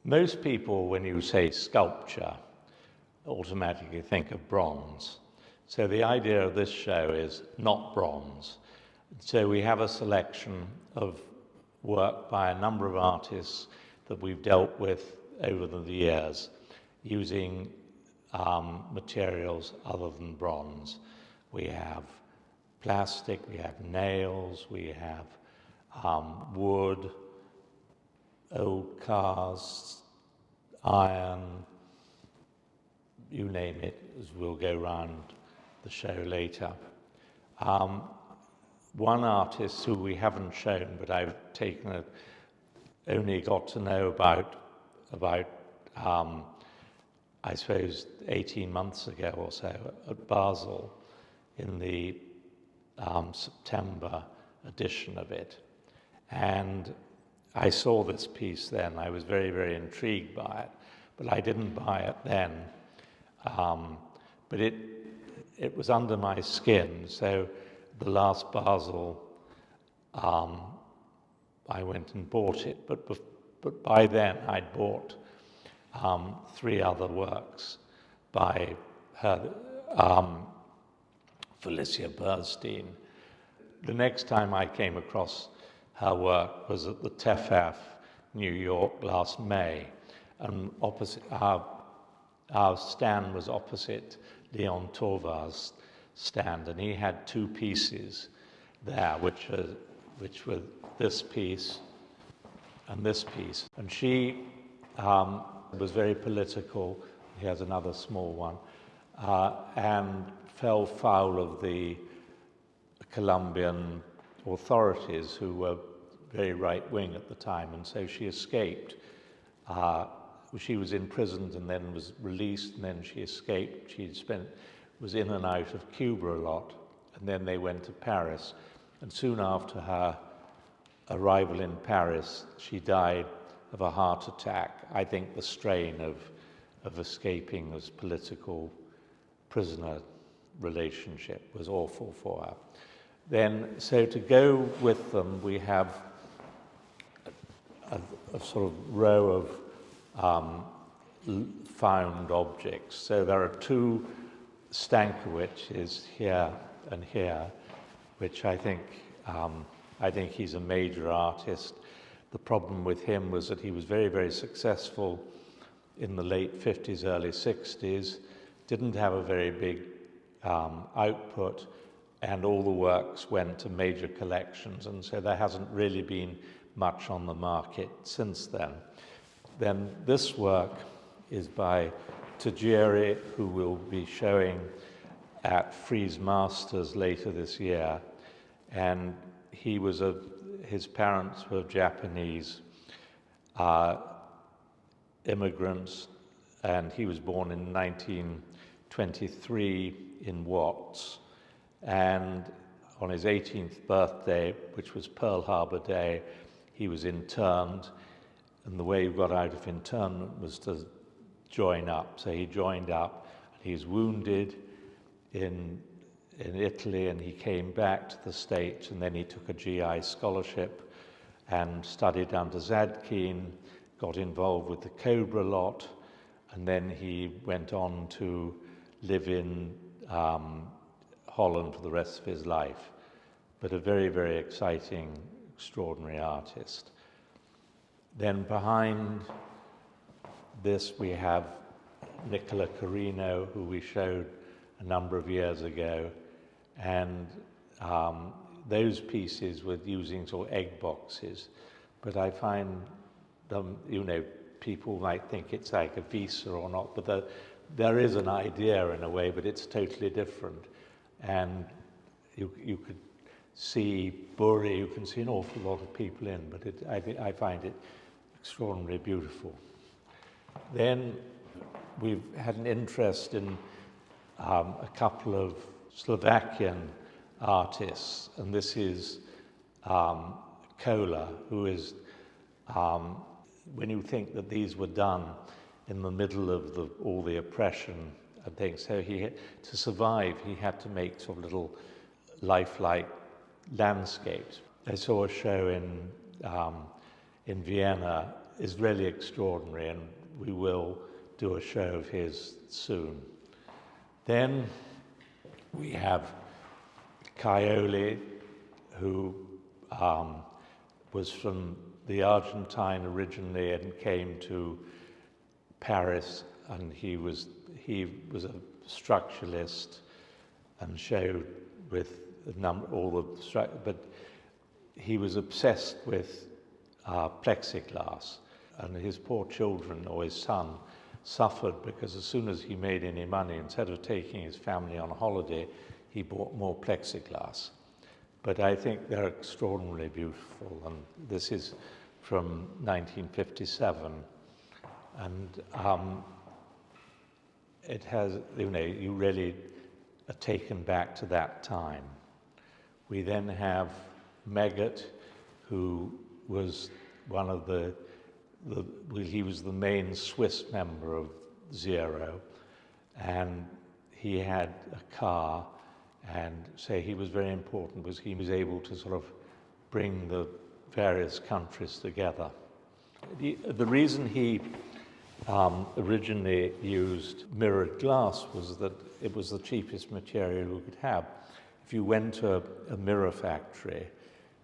Most people, when you say sculpture, automatically think of bronze. So the idea of this show is not bronze. So we have a selection of work by a number of artists that we've dealt with over the years using materials other than bronze. We have plastic, we have nails, we have wood, old cars, iron, you name it, as we'll go round the show later. One artist who we haven't shown, but I've only got to know about I suppose 18 months ago or so at Basel in the September edition of it. And I saw this piece then. I was very, very intrigued by it, but I didn't buy it then. But it was under my skin. So the last Basel, I went and bought it. But by then I'd bought 3 other works by her, Felicia Bernstein. The next time I came across her work was at the TEFAF, New York, last May, and opposite our stand was opposite Leon Torvar's stand, and he had 2 pieces there, which were this piece and this piece. And she was very political. He has another small one, and fell foul of the Colombian authorities, who were very right-wing at the time, and so she escaped. She was imprisoned and then was released, and then she escaped. Was in and out of Cuba a lot, and then they went to Paris. And soon after her arrival in Paris, she died of a heart attack. I think the strain of escaping this political prisoner relationship was awful for her. Then, so to go with them, we have a sort of row of found objects. So there are 2 Stankowicz's here and here, which I think he's a major artist. The problem with him was that he was very, very successful in the late 50s, early 60s, didn't have a very big output, and all the works went to major collections, and so there hasn't really been much on the market since then. Then this work is by Tajiri, who will be showing at Frieze Masters later this year, and his parents were Japanese immigrants, and he was born in 1923 in Watts. And on his 18th birthday, which was Pearl Harbor Day, he was interned, and the way he got out of internment was to join up. So he joined up, and he was wounded in Italy, and he came back to the States, and then he took a GI scholarship and studied under Zadkine, got involved with the Cobra lot, and then he went on to live in Holland for the rest of his life. But a very, very exciting, extraordinary artist. Then behind this we have Nicola Carrino, who we showed a number of years ago, and those pieces were using sort of egg boxes, but I find them, people might think it's like a visa or not, but there is an idea in a way, but it's totally different. And you could see Buri, you can see an awful lot of people in, but I find it extraordinarily beautiful. Then we've had an interest in a couple of Slovakian artists, and this is Kola, who is, when you think that these were done in the middle of all the oppression and things, so to survive, he had to make sort of little lifelike landscapes. I saw a show in Vienna is really extraordinary, and we will do a show of his soon. Then we have Cairoli, who was from the Argentine originally and came to Paris, and he was a structuralist and showed with all the but he was obsessed with plexiglass, and his poor children, or his son, suffered because as soon as he made any money, instead of taking his family on holiday, he bought more plexiglass. But I think they're extraordinarily beautiful, and this is from 1957, and it has, you really are taken back to that time. We then have Megget, who was one of he was the main Swiss member of Zero, and he had a car, and so he was very important because he was able to sort of bring the various countries together. The reason he originally used mirrored glass was that it was the cheapest material you could have. If you went to a mirror factory,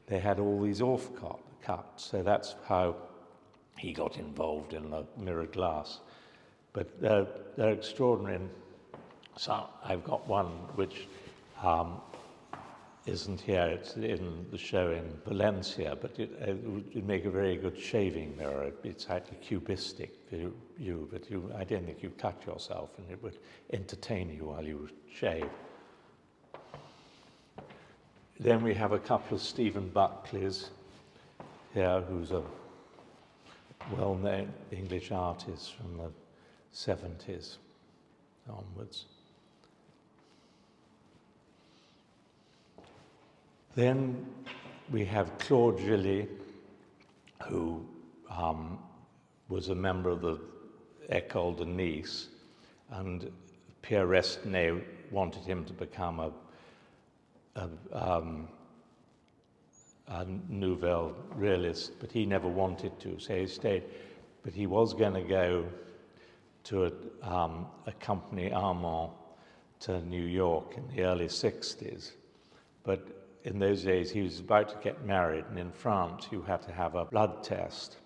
they had all these off-cuts, so that's how he got involved in the mirrored glass. But they're extraordinary. So I've got one which isn't here, it's in the show in Valencia, but it would make a very good shaving mirror. It's slightly cubistic view, but I don't think you cut yourself, and it would entertain you while you shave. Then we have a couple of Stephen Buckleys here, who's a well-known English artist from the 70s onwards. Then we have Claude Gilli, who was a member of the École de Nice, and Pierre Resnais wanted him to become a nouvelle realist, but he never wanted to, so he stayed. But he was going to go to accompany Arman to New York in the early 60s. But in those days, he was about to get married, and in France, you had to have a blood test.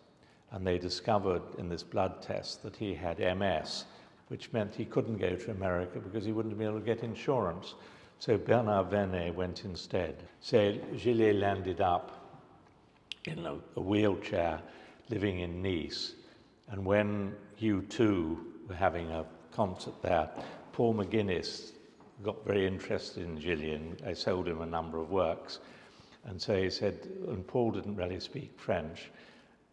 And they discovered in this blood test that he had MS, which meant he couldn't go to America because he wouldn't be able to get insurance. So Bernard Vernet went instead. So Gilli landed up in a wheelchair living in Nice. And when U2 were having a concert there, Paul McGuinness got very interested in Gilli, and I sold him a number of works. And so he said, and Paul didn't really speak French,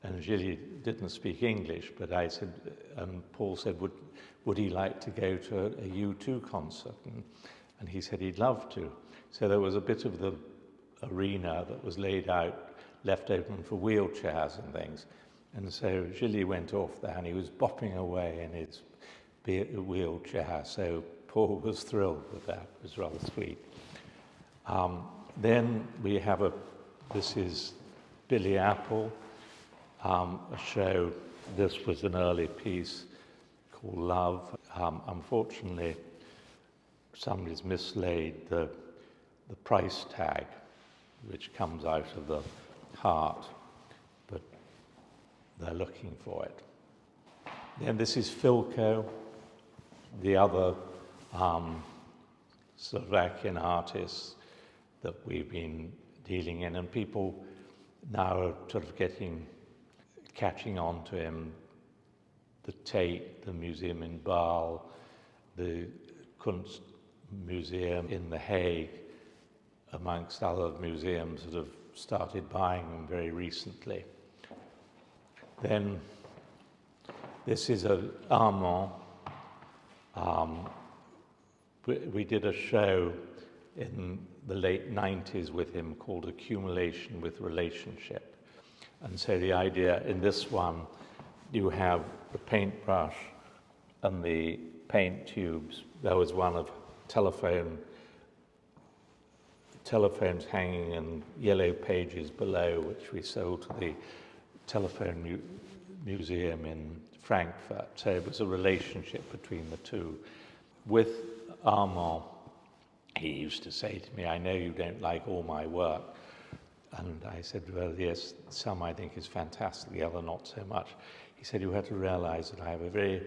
and Gilli didn't speak English, but I said, and Paul said, would he like to go to a U2 concert? And he said he'd love to. So there was a bit of the arena that was laid out, left open for wheelchairs and things. And so Gilli went off there, and he was bopping away in his wheelchair. So Paul was thrilled with that. It was rather sweet. Then we have this is Billy Apple, a show. This was an early piece called Love. Unfortunately, somebody's mislaid the price tag, which comes out of the heart, but they're looking for it. Then this is Filko, the other Slovakian artist that we've been dealing in, and people now are sort of catching on to him. The Tate, the museum in Bâle, the Kunst Museum in The Hague, amongst other museums that have started buying them very recently. Then this is Arman. We did a show in the late 90s with him called Accumulation with Relationship. And so the idea in this one, you have the paintbrush and the paint tubes. There was one of telephones hanging in yellow pages below, which we sold to the telephone museum in Frankfurt. So it was a relationship between the two. With Armand, he used to say to me, "I know you don't like all my work." And I said, "Well, yes, some I think is fantastic, the other not so much." He said, "You have to realize that I have a very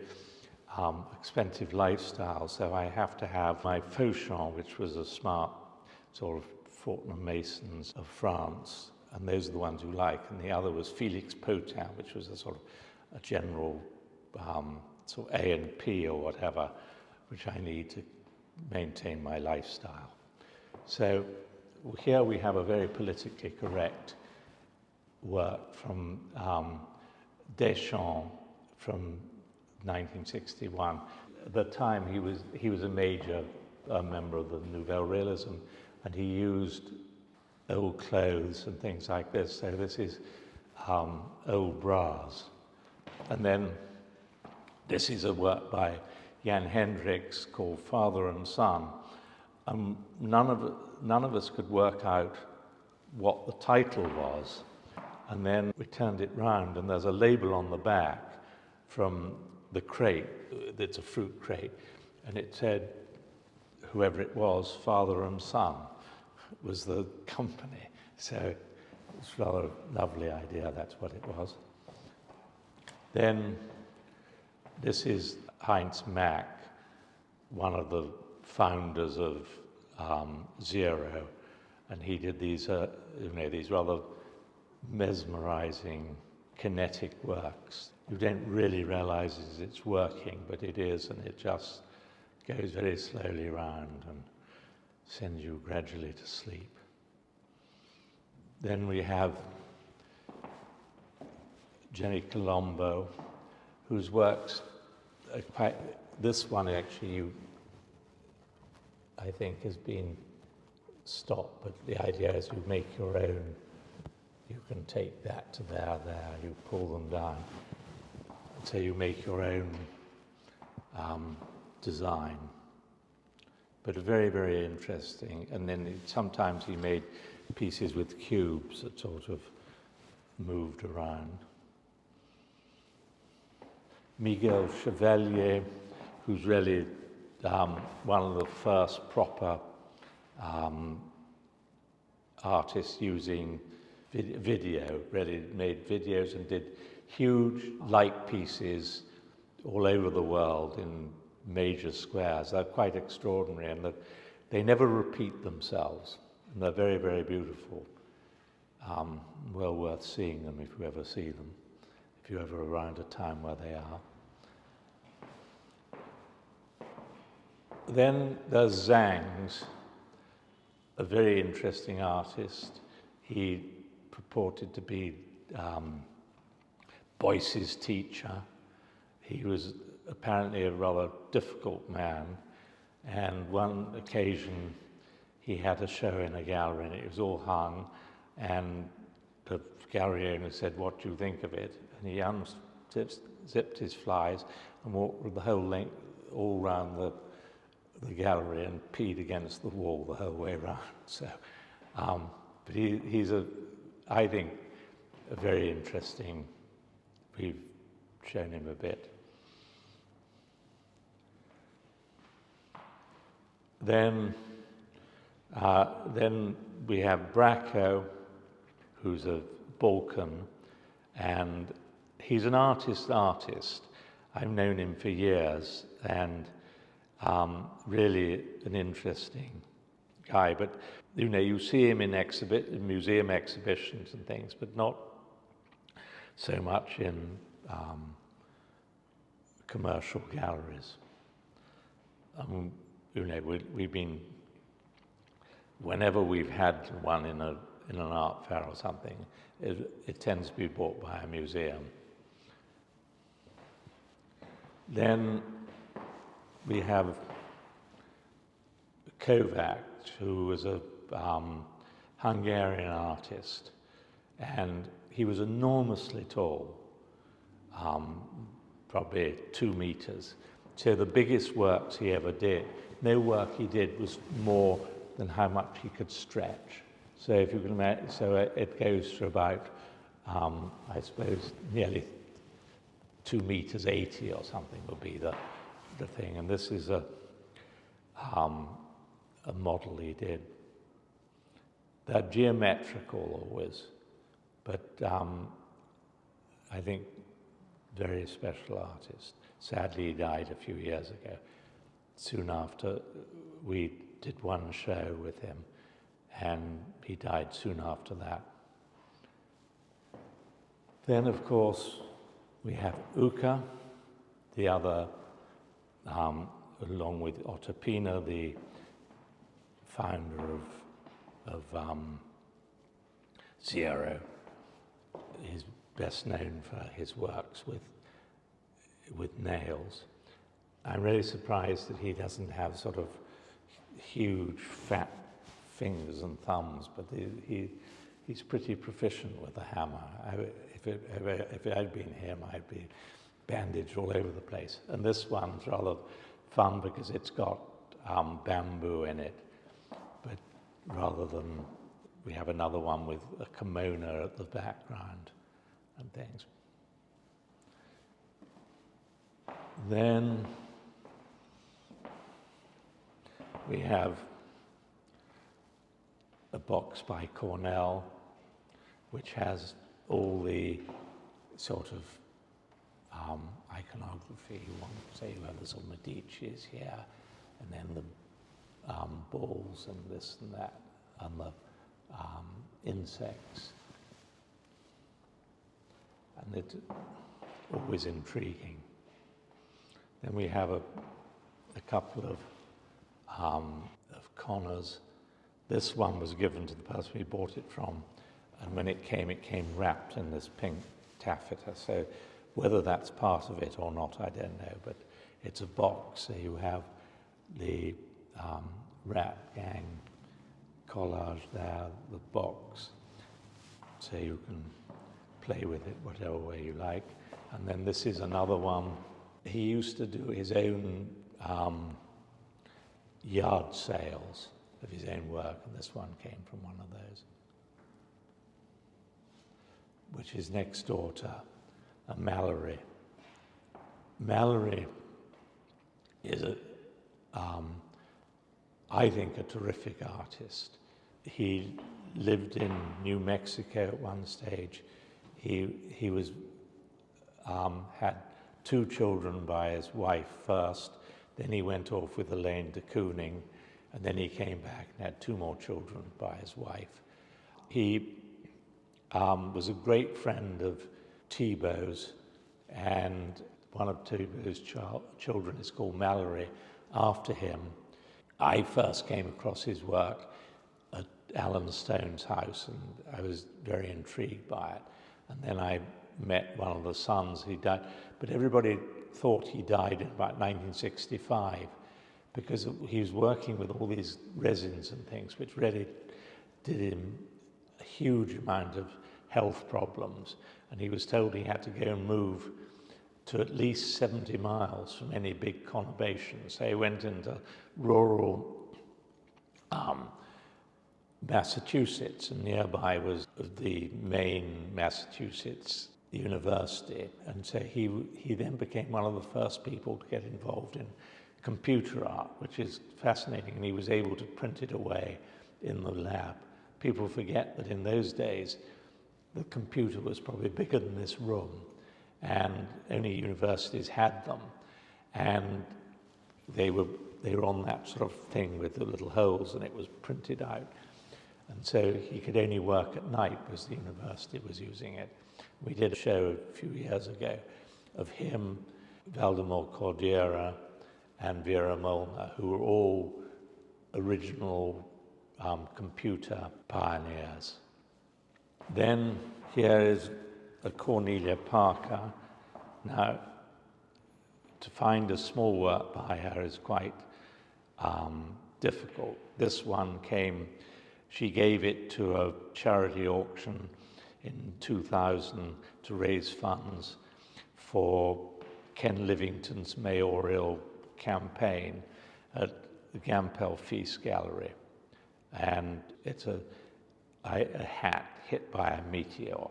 expensive lifestyle, so I have to have my Fauchon, which was a smart sort of Fortnum Masons of France, and those are the ones you like, and the other was Felix Potin, which was a sort of a general sort of A&P or whatever, which I need to maintain my lifestyle." So here we have a very politically correct work from Deschamps from 1961. At the time, he was a major member of the Nouvelle Realism, and he used old clothes and things like this. So this is old bras. And then this is a work by Jan Henderikse called Father and Son. None of us could work out what the title was. And then we turned it round, and there's a label on the back from the crate. It's a fruit crate. And it said, whoever it was, Father and Son was the company. So it's rather a lovely idea, that's what it was. Then this is Heinz Mack, one of the founders of Zero, and he did these, these rather mesmerizing kinetic works. You don't really realize it's working, but it is, and it just goes very slowly around and sends you gradually to sleep. Then we have Gianni Colombo, whose works this one actually I think has been stopped, but the idea is you make your own. You can take that to there, you pull them down. So you make your own design. But very, very interesting. And then sometimes he made pieces with cubes that sort of moved around. Miguel Chevalier, who's really one of the first proper artists using video, really made videos and did huge light pieces all over the world in major squares. They're quite extraordinary, and they never repeat themselves, and they're very, very beautiful. Well worth seeing them if you ever see them, if you're ever around a time where they are. Then there's Zangs, a very interesting artist. He purported to be Beuys's teacher. He was apparently a rather difficult man, and one occasion he had a show in a gallery and it was all hung, and the gallery owner said, "What do you think of it?" And he unzipped his flies and walked the whole length all round the gallery and peed against the wall the whole way around. So, but he's I think, a very interesting. We've shown him a bit. Then we have Braco, who's a Balkan, and he's an artist. I've known him for years, and really an interesting guy. But you see him in museum exhibitions and things, but not so much in commercial galleries. We've been, whenever we've had one in an art fair or something, it tends to be bought by a museum. Then we have Kovacs, who was a Hungarian artist, and he was enormously tall, probably 2 meters. So the biggest works he ever did, no work he did was more than how much he could stretch. So if you can imagine, so it goes to about, I suppose, nearly 2 meters 80 or something would be the thing. And this is a model he did. They're geometrical always, but I think very special artist. Sadly, he died a few years ago. Soon after, we did one show with him, and he died soon after that. Then, of course, we have Uka, the other, along with Otopina, the founder of Zero. He's best known for his works with nails. I'm really surprised that he doesn't have sort of huge, fat fingers and thumbs, but he's pretty proficient with the hammer. If it had been him, I'd be bandaged all over the place. And this one's rather fun because it's got bamboo in it, but rather than, we have another one with a kimono at the background and things. Then we have a box by Cornell, which has all the sort of iconography. You want to say, well, there's all Medicis here, and then the balls and this and that, and the insects. And it's always intriguing. Then we have a couple of Connors. This one was given to the person we bought it from, and when it came wrapped in this pink taffeta. So whether that's part of it or not, I don't know, but it's a box. So you have the Rat Gang collage there, the box, so you can play with it whatever way you like. And then this is another one. He used to do his own yard sales of his own work, and this one came from one of those, which is next door to a Mallory. Mallory is I think, a terrific artist. He lived in New Mexico at one stage. He was had 2 children by his wife first, then he went off with Elaine de Kooning, and then he came back and had 2 more children by his wife. He was a great friend of Thibault's, and one of Thibault's children is called Mallory after him. I first came across his work at Alan Stone's house, and I was very intrigued by it. And then I met one of the sons. He died, but everybody thought he died in about 1965 because he was working with all these resins and things, which really did him a huge amount of health problems. And he was told he had to go and move to at least 70 miles from any big conurbation. So he went into rural Massachusetts, and nearby was the main Massachusetts university. And so he then became one of the first people to get involved in computer art, which is fascinating, and he was able to print it away in the lab. People forget that in those days, the computer was probably bigger than this room, and only universities had them, and they were on that sort of thing with the little holes, and it was printed out. And so he could only work at night because the university was using it. We did a show a few years ago of him, Valdemar Cordera, and Vera Molnar, who were all original computer pioneers. Then here is a Cornelia Parker. Now, to find a small work by her is quite difficult. This one she gave it to a charity auction in 2000 to raise funds for Ken Livington's mayoral campaign at the Gampel Feast Gallery. And it's a hat hit by a meteor.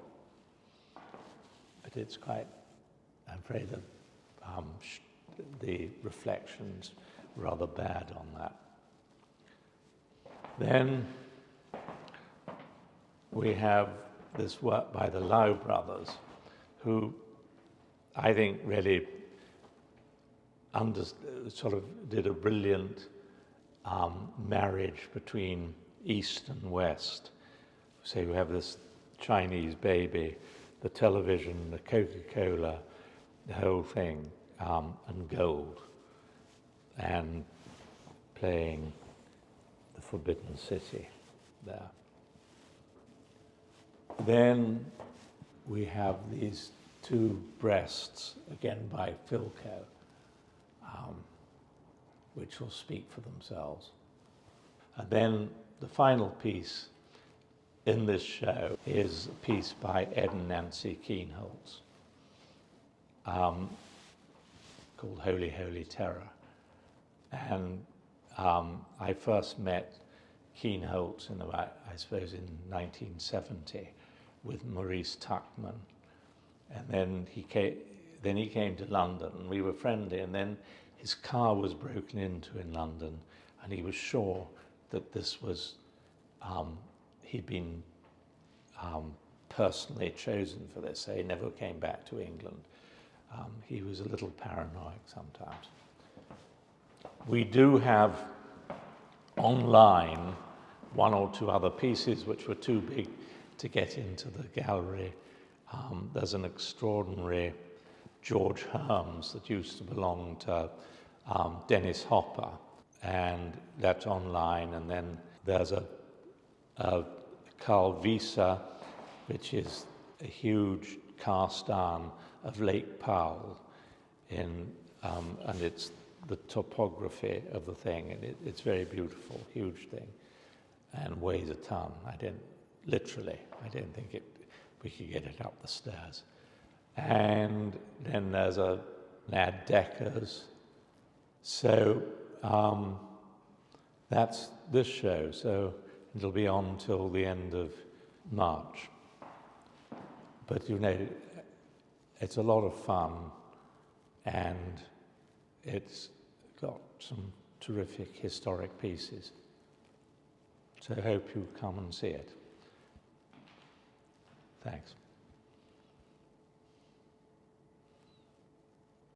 But it's quite I'm afraid that the reflection's rather bad on that. Then we have this work by the Lau brothers, who I think really sort of did a brilliant marriage between East and West. So you have this Chinese baby, the television, the Coca-Cola, the whole thing, and gold, and playing the Forbidden City there. Then we have these two breasts, again by Filko, which will speak for themselves. And then the final piece in this show is a piece by Ed and Nancy Kienholz, called Holy, Holy Terror. And I first met Kienholz in about, I suppose, in 1970 with Maurice Tuckman. And then he came to London, and we were friendly, and then his car was broken into in London, and he was sure that this was, he'd been personally chosen for this, so he never came back to England. He was a little paranoid sometimes. We do have online one or two other pieces which were too big to get into the gallery. There's an extraordinary George Herms that used to belong to Dennis Hopper, and that's online. And then there's a Carl Wieser, which is a huge cast iron of Lake Powell, and it's the topography of the thing, and it's very beautiful, huge thing, and weighs a ton. I didn't think we could get it up the stairs. And then there's an ad Dekkers. So that's this show. So it'll be on till the end of March. But you know, it's a lot of fun, and it's got some terrific historic pieces. So I hope you come and see it. Thanks.